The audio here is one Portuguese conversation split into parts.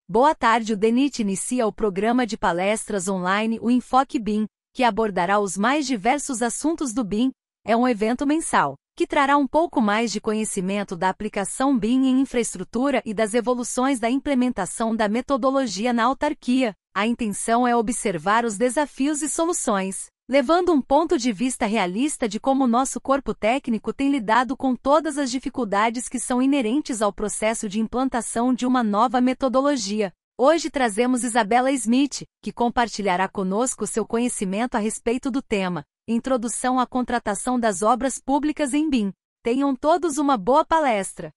Boa tarde. O DENIT inicia o programa de palestras online O Enfoque BIM, que abordará os mais diversos assuntos do BIM. É um evento mensal, que trará um pouco mais de conhecimento da aplicação BIM em infraestrutura e das evoluções da implementação da metodologia na autarquia. A intenção é observar os desafios e soluções, levando um ponto de vista realista de como o nosso corpo técnico tem lidado com todas as dificuldades que são inerentes ao processo de implantação de uma nova metodologia. Hoje trazemos Isabela Smith, que compartilhará conosco seu conhecimento a respeito do tema Introdução à Contratação das Obras Públicas em BIM. Tenham todos uma boa palestra.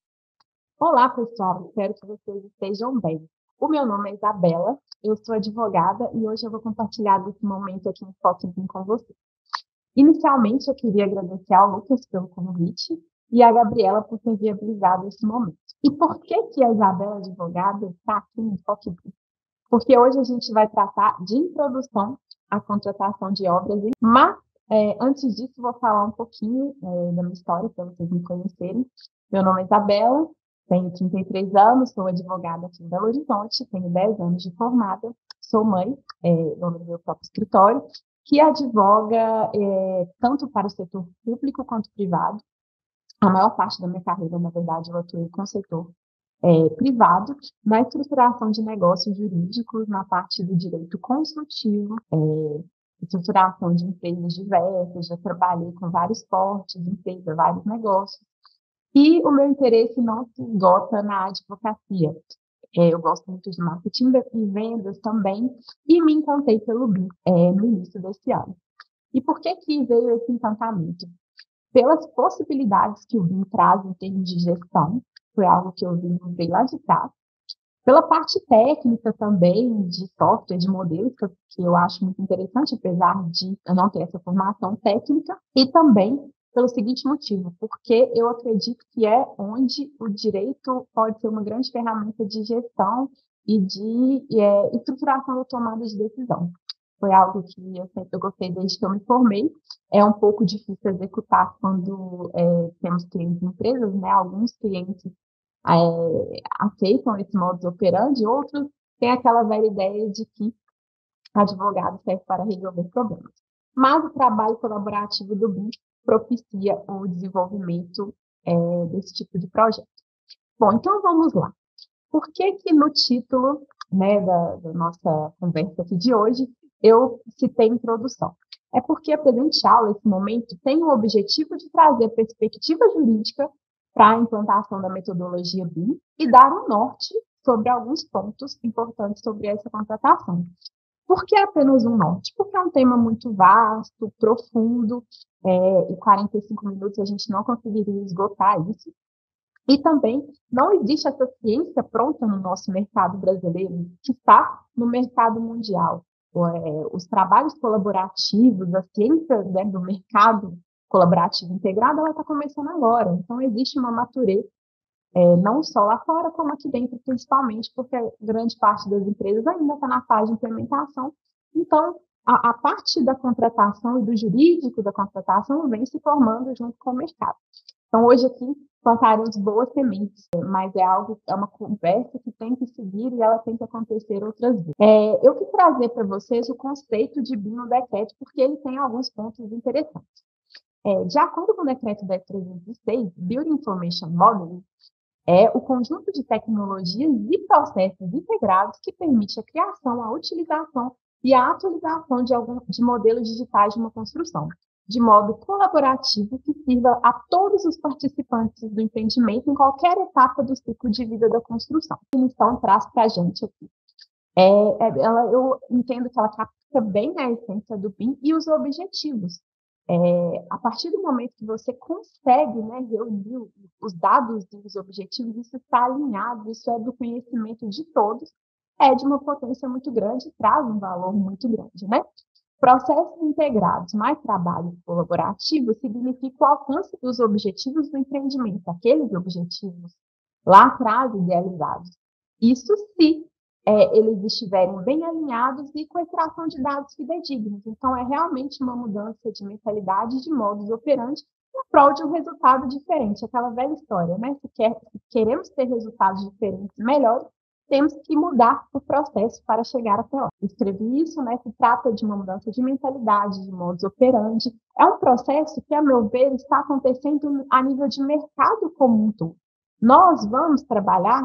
Olá, pessoal. Espero que vocês estejam bem. O meu nome é Isabela, eu sou advogada e hoje eu vou compartilhar desse momento aqui no Enfoque BIM com vocês. Inicialmente, eu queria agradecer ao Lucas pelo convite e à Gabriela por ter viabilizado esse momento. E por que a Isabela, advogada, está aqui no Enfoque BIM? Porque hoje a gente vai tratar de introdução à contratação de obras, mas antes disso, vou falar um pouquinho da minha história, para vocês me conhecerem. Meu nome é Isabela, tenho 33 anos, sou advogada aqui em Belo Horizonte, tenho 10 anos de formada, sou mãe, dona do meu próprio escritório, que advoga tanto para o setor público quanto privado. A maior parte da minha carreira, na verdade, eu atuei com o setor privado, na estruturação de negócios jurídicos, na parte do direito consultivo, estruturação de empresas diversas, já trabalhei com vários portes de empresa, vários negócios. E o meu interesse não se esgota na advocacia. Eu gosto muito de marketing e vendas também, e me encantei pelo BIM no início desse ano. E por que veio esse encantamento? Pelas possibilidades que o BIM traz em termos de gestão, foi algo que eu vi lá de trás. Pela parte técnica também, de software, de modelos, que eu acho muito interessante, apesar de eu não ter essa formação técnica, e também pelo seguinte motivo, porque eu acredito que é onde o direito pode ser uma grande ferramenta de gestão e de estruturação da tomada de decisão. Foi algo que eu sempre gostei desde que eu me formei. É um pouco difícil executar quando temos clientes em empresas, né? Alguns clientes aceitam esse modus operandi, outros têm aquela velha ideia de que advogado serve para resolver problemas. Mas o trabalho colaborativo do BIM propicia o desenvolvimento desse tipo de projeto. Bom, então vamos lá. Por que no título, né, da nossa conversa aqui de hoje, eu citei introdução? É porque a presente aula, esse momento, tem o objetivo de trazer perspectiva jurídica para a implantação da metodologia BIM e dar um norte sobre alguns pontos importantes sobre essa contratação. Por que apenas um norte? Porque é um tema muito vasto, profundo, em 45 minutos a gente não conseguiria esgotar isso. E também não existe essa ciência pronta no nosso mercado brasileiro, que está no mercado mundial. Os trabalhos colaborativos, a ciência, né, do mercado colaborativo integrado, ela está começando agora. Então, existe uma madurez, não só lá fora, como aqui dentro, principalmente, porque grande parte das empresas ainda está na fase de implementação. Então, a parte da contratação e do jurídico da contratação vem se formando junto com o mercado. Então, hoje aqui, plantaremos boas sementes, mas é uma conversa que tem que seguir e ela tem que acontecer outras vezes. Eu quis trazer para vocês o conceito de BIM no decreto, porque ele tem alguns pontos interessantes. De acordo com o decreto 10.306, Building Information Modeling, É o conjunto de tecnologias e processos integrados que permite a criação, a utilização e a atualização de modelos digitais de uma construção, de modo colaborativo que sirva a todos os participantes do empreendimento em qualquer etapa do ciclo de vida da construção. A definição traz para a gente aqui. Eu entendo que ela capta bem a essência do BIM e os objetivos. A partir do momento que você consegue, né, reunir os dados e os objetivos, isso está alinhado, isso é do conhecimento de todos, é de uma potência muito grande, traz um valor muito grande, né? Processos integrados mais trabalho colaborativo significa o alcance dos objetivos do empreendimento, aqueles objetivos lá atrás idealizados. Isso se eles estiverem bem alinhados e com a extração de dados fidedignos. Então, é realmente uma mudança de mentalidade, de modus operandi, em prol de um resultado diferente. Aquela velha história, né? Se queremos ter resultados diferentes, melhores, temos que mudar o processo para chegar até lá. Escrevi isso, né? Se trata de uma mudança de mentalidade, de modus operandi. É um processo que, a meu ver, está acontecendo a nível de mercado como um todo. Nós vamos trabalhar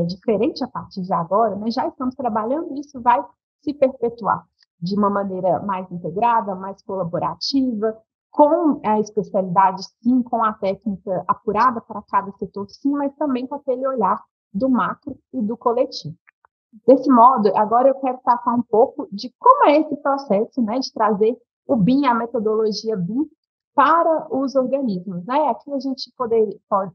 diferente a partir de agora, né? Já estamos trabalhando e isso vai se perpetuar de uma maneira mais integrada, mais colaborativa, com a especialidade, sim, com a técnica apurada para cada setor, sim, mas também com aquele olhar do macro e do coletivo. Desse modo, agora eu quero passar um pouco de como é esse processo, né, de trazer o BIM, a metodologia BIM, para os organismos, né? Aqui a gente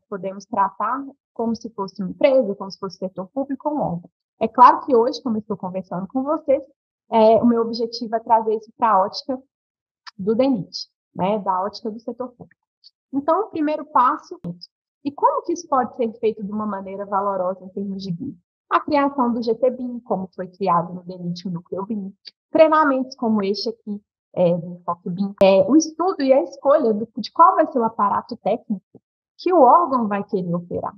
podemos tratar como se fosse uma empresa, como se fosse setor público ou órgão. É claro que hoje, como eu estou conversando com vocês, o meu objetivo é trazer isso para a ótica do DENIT, né? Da ótica do setor público. Então, o primeiro passo, e como que isso pode ser feito de uma maneira valorosa em termos de BIM? A criação do GTBIM, como foi criado no DENIT, o Núcleo BIM, treinamentos como este aqui, do Enfoque BIM, o estudo e a escolha de qual vai ser o aparato técnico que o órgão vai querer operar.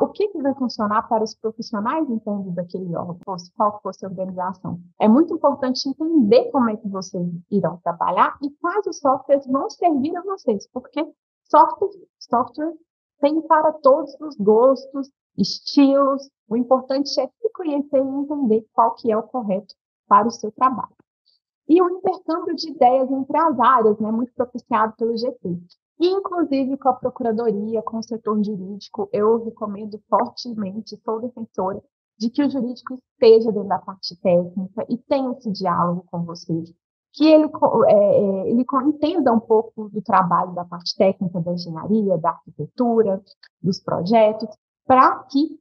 O que vai funcionar para os profissionais internos daquele órgão, qual for a organização. É muito importante entender como é que vocês irão trabalhar e quais os softwares vão servir a vocês, porque software tem para todos os gostos, estilos. O importante é se conhecer e entender qual que é o correto para o seu trabalho. E o intercâmbio de ideias entre as áreas, né, muito propiciado pelo GT. E, inclusive, com a Procuradoria, com o setor jurídico, eu recomendo fortemente, sou defensora, de que o jurídico esteja dentro da parte técnica e tenha esse diálogo com vocês. Que ele entenda um pouco do trabalho da parte técnica da engenharia, da arquitetura, dos projetos, para que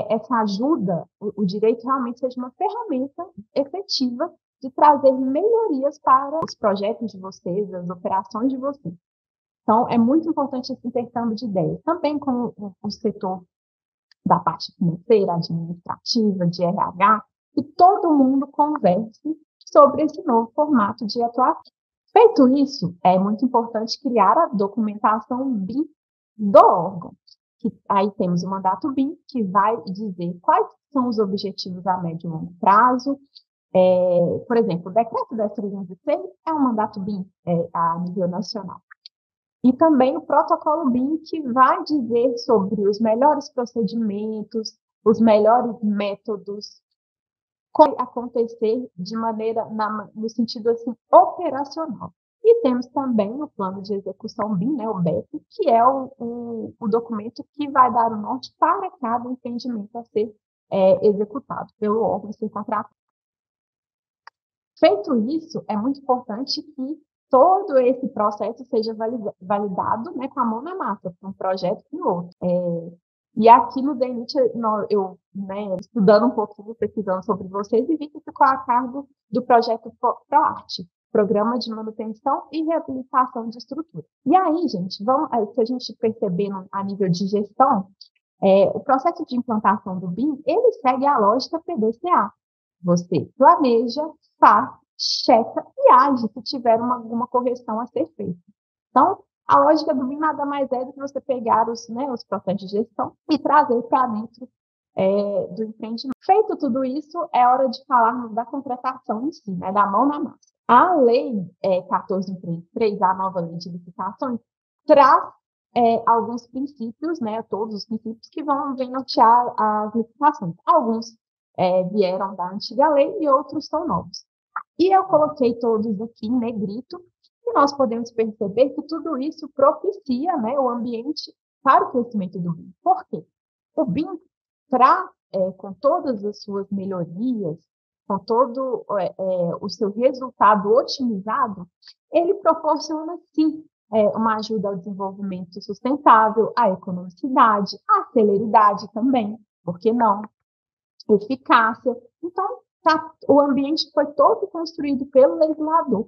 essa ajuda, o direito realmente seja uma ferramenta efetiva de trazer melhorias para os projetos de vocês, as operações de vocês. Então, é muito importante esse intercâmbio de ideias. Também com o setor da parte financeira, administrativa, de RH, que todo mundo converse sobre esse novo formato de atuação. Feito isso, é muito importante criar a documentação BIM do órgão. Aí temos o mandato BIM, que vai dizer quais são os objetivos a médio e longo prazo. Por exemplo, o decreto 10.306 é um mandato BIM a nível nacional. E também o protocolo BIM, que vai dizer sobre os melhores procedimentos, os melhores métodos, como acontecer de maneira, no sentido assim, operacional. E temos também o plano de execução BIM, né, o BEP, que é o documento que vai dar o norte para cada empreendimento a ser executado pelo órgão sem contrato. Feito isso, é muito importante que todo esse processo seja validado, né, com a mão na massa, para um projeto e outro. E aqui no DENIT, eu, né, estudando um pouquinho, pesquisando sobre vocês, e vi que ficou a cargo do projeto ProArt, Programa de Manutenção e Reabilitação de Estrutura. E aí, gente, se a gente perceber a nível de gestão, o processo de implantação do BIM, ele segue a lógica PDCA. Você planeja, faz, checa e age se tiver alguma correção a ser feita. Então, a lógica do BIM nada mais é do que você pegar os processos de gestão e trazer para dentro do empreendimento. Feito tudo isso, é hora de falarmos da contratação em si, né, da mão na massa. A Lei 14.133, a nova lei de licitações, traz alguns princípios, né, todos os princípios que vêm nortear as licitações. Alguns vieram da antiga lei e outros são novos. E eu coloquei todos aqui em negrito, e nós podemos perceber que tudo isso propicia, né, o ambiente para o crescimento do BIM. Por quê? O BIM, com todas as suas melhorias, com todo o seu resultado otimizado, ele proporciona, sim, uma ajuda ao desenvolvimento sustentável, à economicidade, à celeridade também, por que não? Eficácia. Então, o ambiente foi todo construído pelo legislador,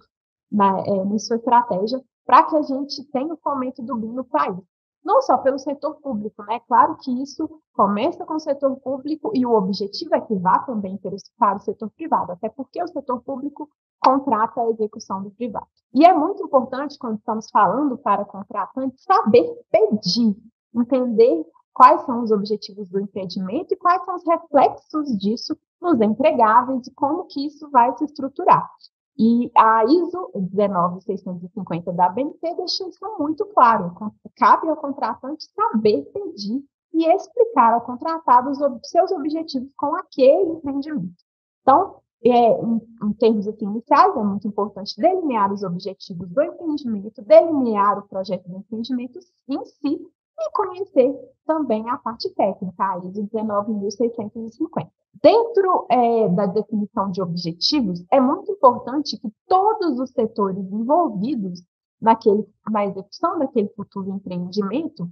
em sua estratégia, para que a gente tenha o fomento do BIM no país. Não só pelo setor público, né? Claro que isso começa com o setor público e o objetivo é que vá também para o setor privado, até porque o setor público contrata a execução do privado. E é muito importante, quando estamos falando para contratantes, saber pedir, entender quais são os objetivos do empreendimento e quais são os reflexos disso nos entregáveis e como que isso vai se estruturar. E a ISO 19650 da ABNT deixa isso muito claro. Cabe ao contratante saber pedir e explicar ao contratado os seus objetivos com aquele empreendimento. Então, em termos assim, iniciais, é muito importante delinear os objetivos do empreendimento, delinear o projeto do empreendimento em si e conhecer também a parte técnica, a ISO 19650. Dentro da definição de objetivos, é muito importante que todos os setores envolvidos na execução daquele futuro empreendimento,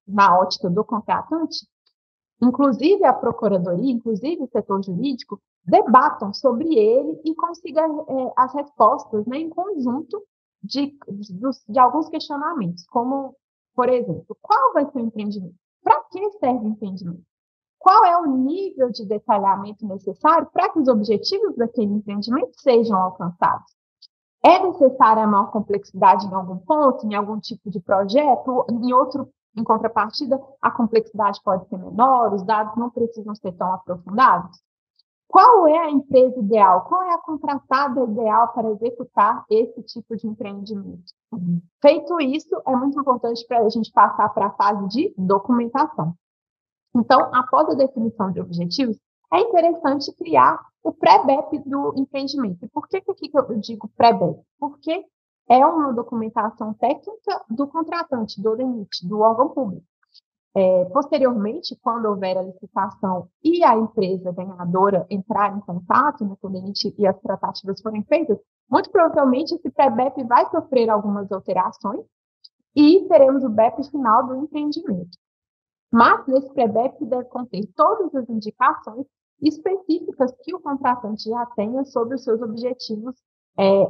na ótica do contratante, inclusive a procuradoria, inclusive o setor jurídico, debatam sobre ele e consigam as respostas, né, em conjunto de alguns questionamentos, como, por exemplo, qual vai ser o empreendimento? Para que serve o empreendimento? Qual é o nível de detalhamento necessário para que os objetivos daquele empreendimento sejam alcançados? É necessária a maior complexidade em algum ponto, em algum tipo de projeto? Em contrapartida, a complexidade pode ser menor, os dados não precisam ser tão aprofundados? Qual é a empresa ideal? Qual é a contratada ideal para executar esse tipo de empreendimento? Feito isso, é muito importante para a gente passar para a fase de documentação. Então, após a definição de objetivos, é interessante criar o pré-BEP do empreendimento. E por que aqui eu digo pré-BEP? Porque é uma documentação técnica do contratante, do DENIT, do órgão público. Posteriormente, quando houver a licitação e a empresa ganhadora entrar em contato, né, com o DENIT e as tratativas forem feitas, muito provavelmente esse pré-BEP vai sofrer algumas alterações e teremos o BEP final do empreendimento. Mas, nesse pré-BEP deve conter todas as indicações específicas que o contratante já tenha sobre os seus objetivos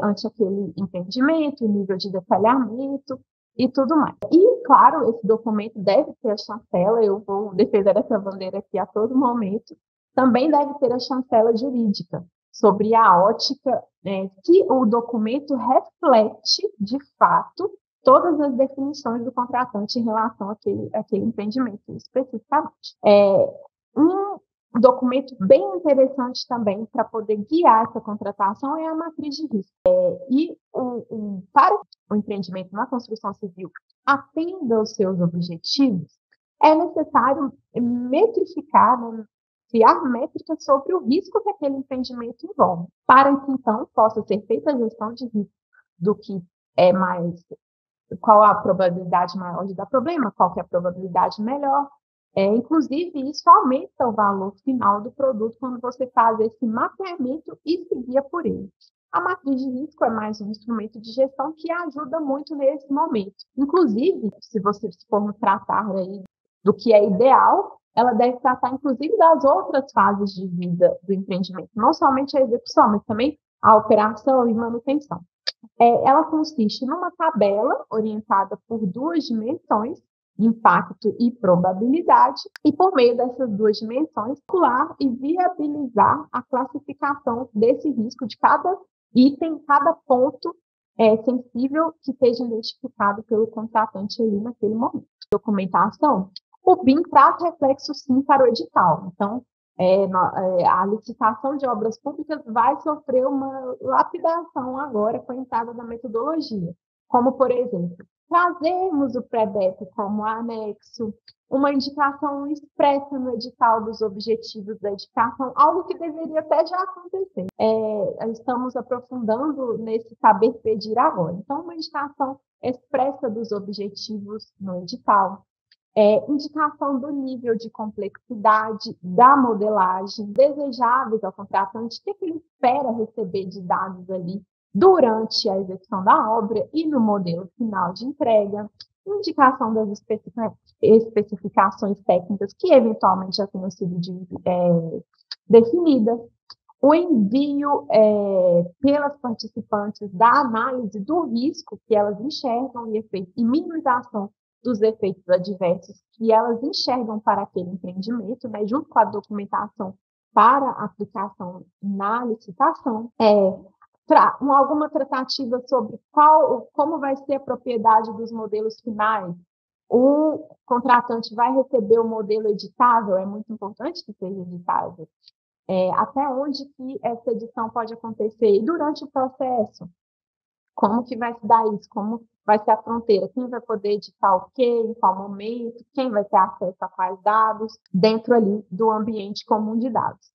ante aquele empreendimento, nível de detalhamento e tudo mais. E, claro, esse documento deve ter a chancela, eu vou defender essa bandeira aqui a todo momento, também deve ter a chancela jurídica, sobre a ótica que o documento reflete, de fato, todas as definições do contratante em relação àquele empreendimento especificamente. Um documento bem interessante também para poder guiar essa contratação é a matriz de risco. Para o empreendimento na construção civil atenda aos seus objetivos, é necessário metrificar, né, criar métricas sobre o risco que aquele empreendimento envolve, para que, então, possa ser feita a gestão de risco do que é mais... Qual a probabilidade maior de dar problema, qual que é a probabilidade melhor. Inclusive, isso aumenta o valor final do produto quando você faz esse mapeamento e se guia por ele. A matriz de risco é mais um instrumento de gestão que ajuda muito nesse momento. Inclusive, se você for tratar aí do que é ideal, ela deve tratar, inclusive, das outras fases de vida do empreendimento, não somente a execução, mas também a operação e manutenção. Ela consiste numa tabela orientada por duas dimensões, impacto e probabilidade, e por meio dessas duas dimensões, calcular e viabilizar a classificação desse risco de cada item, cada ponto sensível que seja identificado pelo contratante ali naquele momento. Documentação, o BIM traz reflexo sim para o edital. Então, a licitação de obras públicas vai sofrer uma lapidação agora com a entrada da metodologia, como, por exemplo, trazermos o PREBEP como anexo, uma indicação expressa no edital dos objetivos da edificação, algo que deveria até já acontecer. Estamos aprofundando nesse saber pedir agora. Então, uma indicação expressa dos objetivos no edital, indicação do nível de complexidade da modelagem, desejáveis ao contratante, o que ele espera receber de dados ali durante a execução da obra e no modelo final de entrega, indicação das especificações técnicas que eventualmente já tenham sido definidas, o envio pelas participantes da análise do risco que elas enxergam e minimização dos efeitos adversos que elas enxergam para aquele empreendimento, né, junto com a documentação para aplicação na licitação, alguma tratativa sobre como vai ser a propriedade dos modelos finais. O contratante vai receber o modelo editável, é muito importante que seja editável. Até onde que essa edição pode acontecer? E durante o processo, como que vai se dar isso? Como vai ser a fronteira? Quem vai poder editar o quê? Em qual momento? Quem vai ter acesso a quais dados? Dentro ali do ambiente comum de dados.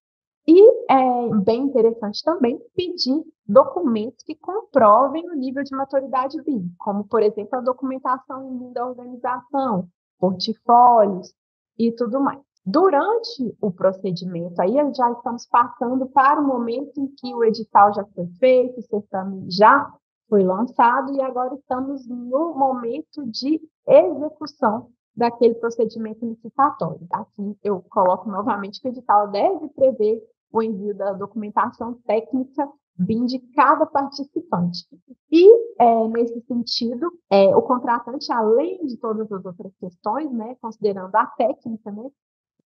E é bem interessante também pedir documentos que comprovem o nível de maturidade BIM, como, por exemplo, a documentação em BIM da organização, portfólios e tudo mais. Durante o procedimento, aí já estamos passando para o momento em que o edital já foi feito, o certame já foi lançado e agora estamos no momento de execução daquele procedimento licitatório. Aqui eu coloco novamente que o edital deve prever o envio da documentação técnica BIM de cada participante. E, nesse sentido, o contratante, além de todas as outras questões, né, considerando a técnica, né,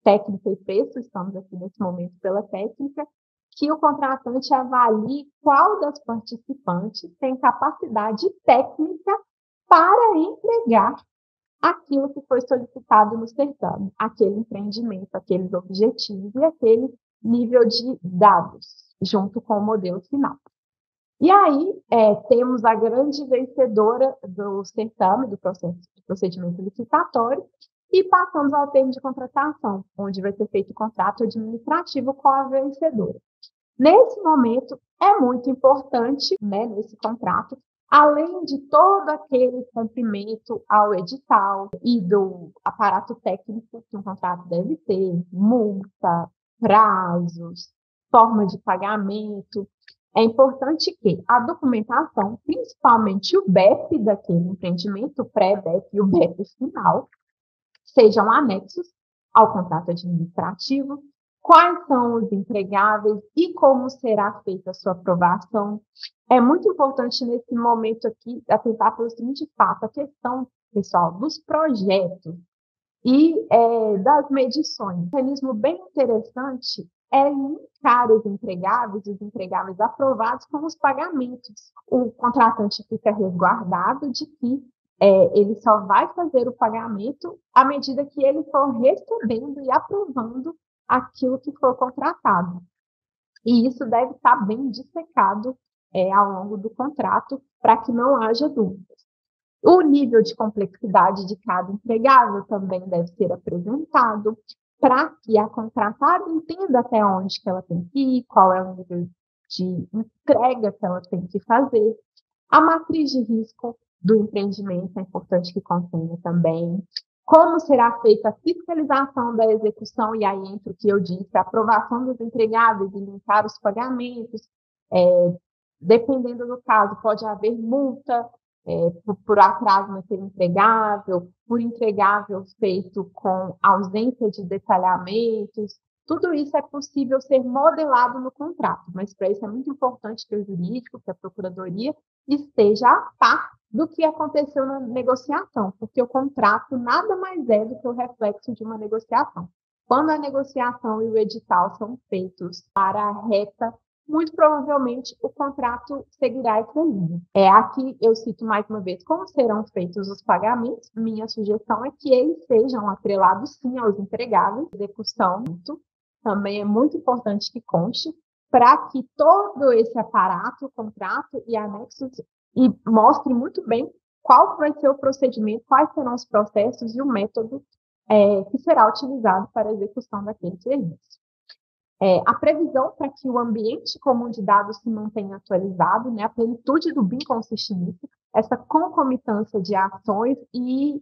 técnica e preço, estamos aqui nesse momento pela técnica, que o contratante avalie qual das participantes tem capacidade técnica para entregar aquilo que foi solicitado no certame, aquele empreendimento, aqueles objetivos e aquele nível de dados, junto com o modelo final. E aí, temos a grande vencedora do certame, do procedimento licitatório, e passamos ao termo de contratação, onde vai ser feito o contrato administrativo com a vencedora. Nesse momento, é muito importante, né, nesse contrato, além de todo aquele cumprimento ao edital e do aparato técnico que um contrato deve ter, multa, prazos, forma de pagamento, é importante que a documentação, principalmente o BEP daquele empreendimento, o pré-BEP e o BEP final, sejam anexos ao contrato administrativo, quais são os entregáveis e como será feita a sua aprovação. É muito importante nesse momento aqui atentar para o seguinte fato, a questão, pessoal, dos projetos e das medições. Um mecanismo bem interessante é linkar os entregáveis aprovados com os pagamentos. O contratante fica resguardado de que ele só vai fazer o pagamento à medida que ele for recebendo e aprovando aquilo que for contratado. E isso deve estar bem dissecado ao longo do contrato para que não haja dúvidas. O nível de complexidade de cada entregável também deve ser apresentado para que a contratada entenda até onde que ela tem que ir, qual é o nível de entrega que ela tem que fazer. A matriz de risco do empreendimento é importante que contenha também. Como será feita a fiscalização da execução, e aí entra o que eu disse, a aprovação dos entregáveis e linkar os pagamentos. Dependendo do caso, pode haver multa por atraso naquele entregável, por entregável feito com ausência de detalhamentos. Tudo isso é possível ser modelado no contrato, mas para isso é muito importante que o jurídico, que a procuradoria, esteja a par do que aconteceu na negociação, porque o contrato nada mais é do que o reflexo de uma negociação. Quando a negociação e o edital são feitos para a reta, muito provavelmente o contrato seguirá essa linha. Aqui eu cito mais uma vez como serão feitos os pagamentos. Minha sugestão é que eles sejam atrelados sim aos entregáveis. Execução também é muito importante que conste, para que todo esse aparato, contrato e anexos, e mostre muito bem qual vai ser o procedimento, quais serão os processos e o método que será utilizado para a execução daquele serviço. A previsão para que o ambiente comum de dados se mantenha atualizado, né, a plenitude do BIM consiste nisso, essa concomitância de ações e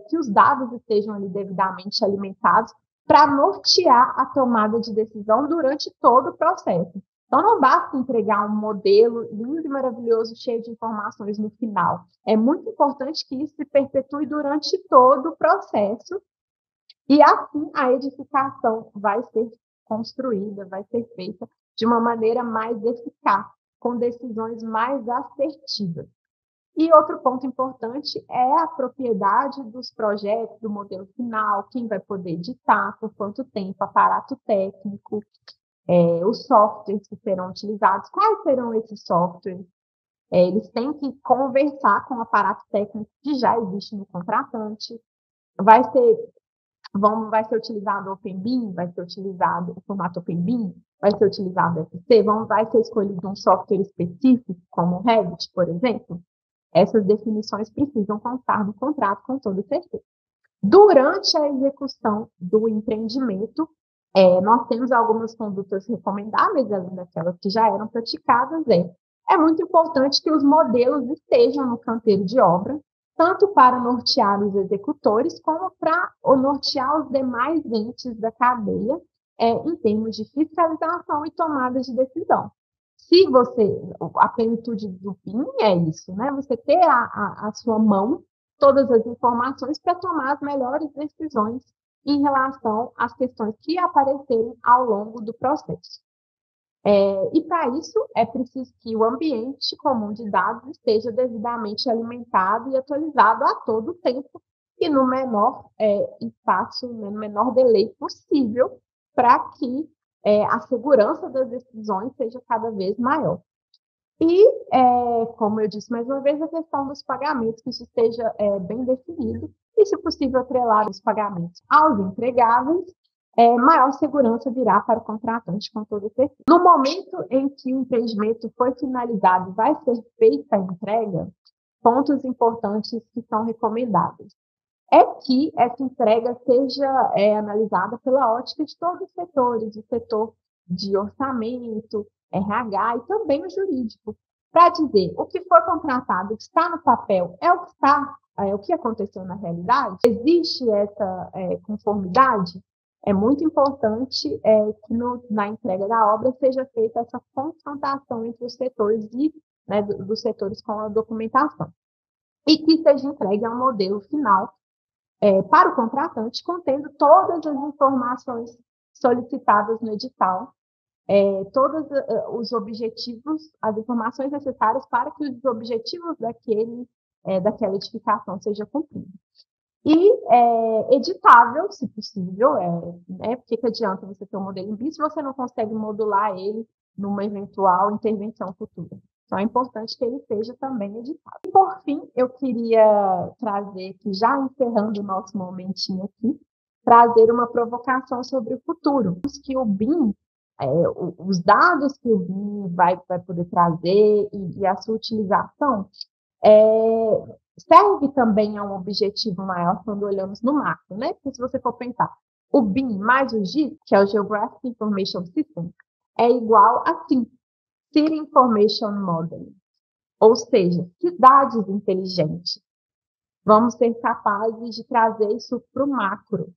que os dados estejam ali devidamente alimentados para nortear a tomada de decisão durante todo o processo. Então, não basta entregar um modelo lindo e maravilhoso, cheio de informações no final. É muito importante que isso se perpetue durante todo o processo e assim a edificação vai ser construída, vai ser feita de uma maneira mais eficaz, com decisões mais assertivas. E outro ponto importante é a propriedade dos projetos, do modelo final, quem vai poder editar, por quanto tempo, aparato técnico, os softwares que serão utilizados, quais serão esses softwares. Eles têm que conversar com o aparato técnico que já existe no contratante. Vai ser utilizado o OpenBIM, vai ser utilizado o formato OpenBIM, vai ser utilizado o FC, vai ser escolhido um software específico, como o Revit, por exemplo. Essas definições precisam constar no contrato com toda certeza. Durante a execução do empreendimento, nós temos algumas condutas recomendáveis, além daquelas que já eram praticadas. É muito importante que os modelos estejam no canteiro de obra, tanto para nortear os executores, como para nortear os demais entes da cadeia, em termos de fiscalização e tomada de decisão. Se a plenitude do BIM é isso, né? Você ter a sua mão todas as informações para tomar as melhores decisões em relação às questões que aparecerem ao longo do processo. E para isso é preciso que o ambiente comum de dados esteja devidamente alimentado e atualizado a todo tempo e no menor espaço, no menor delay possível, para que a segurança das decisões seja cada vez maior. E, como eu disse mais uma vez, a questão dos pagamentos, que isso esteja bem definido, e, se possível, atrelar os pagamentos aos entregáveis, maior segurança virá para o contratante, com toda certeza. No momento em que o empreendimento foi finalizado e vai ser feita a entrega, pontos importantes que são recomendáveis é que essa entrega seja analisada pela ótica de todos os setores, o setor de orçamento, RH e também o jurídico, para dizer o que foi contratado, o que está no papel, é o que está, o que aconteceu na realidade? Existe essa conformidade? É muito importante que na entrega da obra seja feita essa confrontação entre os setores e dos setores com a documentação. E que seja entregue ao modelo final para o contratante, contendo todas as informações solicitadas no edital, todos os objetivos, as informações necessárias para que os objetivos daquela edificação sejam cumpridos. E editável, se possível, porque que adianta você ter um modelo em BIM se você não consegue modular ele numa eventual intervenção futura. Então, é importante que ele seja também editável. E, por fim, eu queria trazer aqui, já encerrando o nosso momentinho aqui, trazer uma provocação sobre o futuro. Que o BIM, os dados que o BIM vai poder trazer e a sua utilização serve também a um objetivo maior quando olhamos no macro, né? Porque se você for pensar, o BIM mais o GIS, que é o Geographic Information System, é igual a CIM, City Information Modeling, ou seja, cidades inteligentes. Vamos ser capazes de trazer isso para o macro.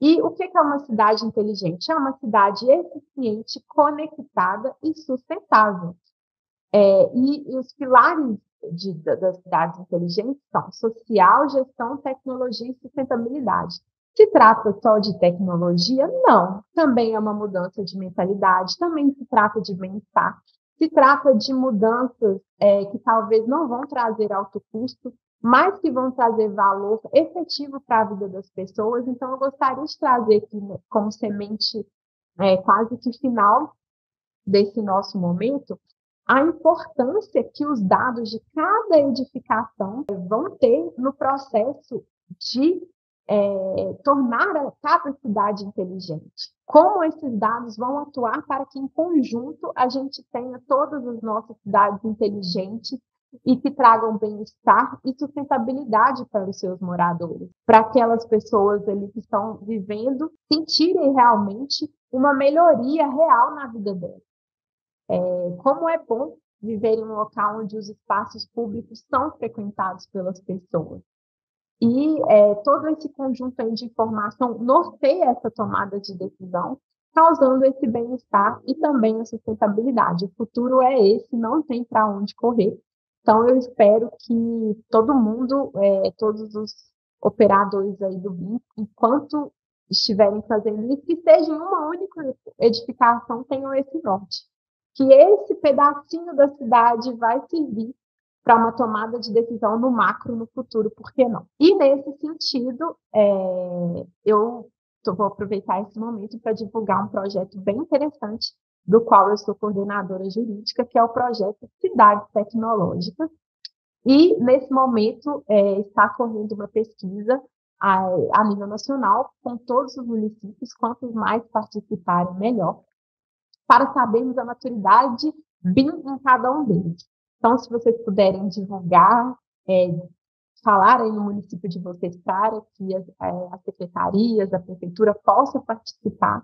E o que é uma cidade inteligente? É uma cidade eficiente, conectada e sustentável. E os pilares das cidades inteligentes são social, gestão, tecnologia e sustentabilidade. Se trata só de tecnologia? Não. Também é uma mudança de mentalidade, também se trata de bem-estar, se trata de mudanças que talvez não vão trazer alto custo, mas que vão trazer valor efetivo para a vida das pessoas. Então, eu gostaria de trazer aqui como semente quase que final desse nosso momento, a importância que os dados de cada edificação vão ter no processo de tornar cada cidade inteligente. Como esses dados vão atuar para que, em conjunto, a gente tenha todas as nossas cidades inteligentes e que tragam bem-estar e sustentabilidade para os seus moradores, para aquelas pessoas ali que estão vivendo sentirem realmente uma melhoria real na vida delas. Como é bom viver em um local onde os espaços públicos são frequentados pelas pessoas. E todo esse conjunto aí de informação norteia essa tomada de decisão, causando esse bem-estar e também a sustentabilidade. O futuro é esse, não tem para onde correr. Então, eu espero que todo mundo, todos os operadores aí do BIM, enquanto estiverem fazendo isso, que seja em uma única edificação, tenham esse norte. Que esse pedacinho da cidade vai servir para uma tomada de decisão no macro no futuro, por que não? E nesse sentido, eu vou aproveitar esse momento para divulgar um projeto bem interessante, do qual eu sou coordenadora jurídica, que é o projeto Cidades Tecnológicas. E, nesse momento, está correndo uma pesquisa a nível nacional, com todos os municípios, quantos mais participarem, melhor, para sabermos a maturidade BIM em cada um deles. Então, se vocês puderem divulgar, falar aí no município de vocês para que as secretarias, a prefeitura possam participar,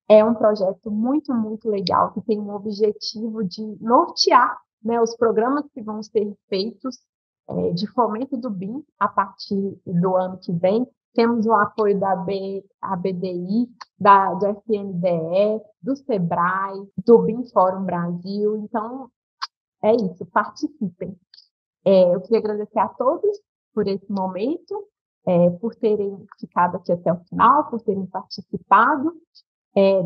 é um projeto muito, muito legal, que tem um objetivo de nortear, né, os programas que vão ser feitos de fomento do BIM a partir do ano que vem. Temos o apoio da ABDI, do FNDE, do SEBRAE, do BIM Fórum Brasil. Então, é isso, participem. Eu queria agradecer a todos por esse momento, por terem ficado aqui até o final, por terem participado.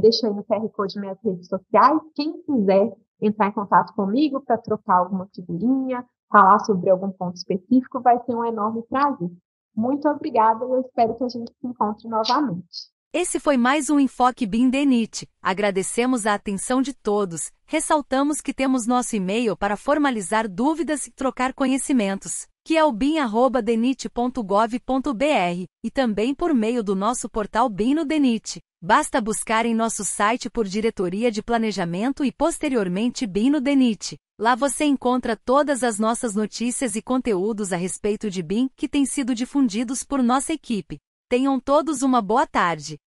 Deixo aí no QR Code minhas redes sociais. Quem quiser entrar em contato comigo para trocar alguma figurinha, falar sobre algum ponto específico, vai ser um enorme prazer. Muito obrigada e eu espero que a gente se encontre novamente. Esse foi mais um Enfoque BIM DENIT. Agradecemos a atenção de todos. Ressaltamos que temos nosso e-mail para formalizar dúvidas e trocar conhecimentos, que é o bim@denit.gov.br, e também por meio do nosso portal BIM no DENIT. Basta buscar em nosso site por Diretoria de Planejamento e posteriormente BIM no DENIT. Lá você encontra todas as nossas notícias e conteúdos a respeito de BIM que têm sido difundidos por nossa equipe. Tenham todos uma boa tarde.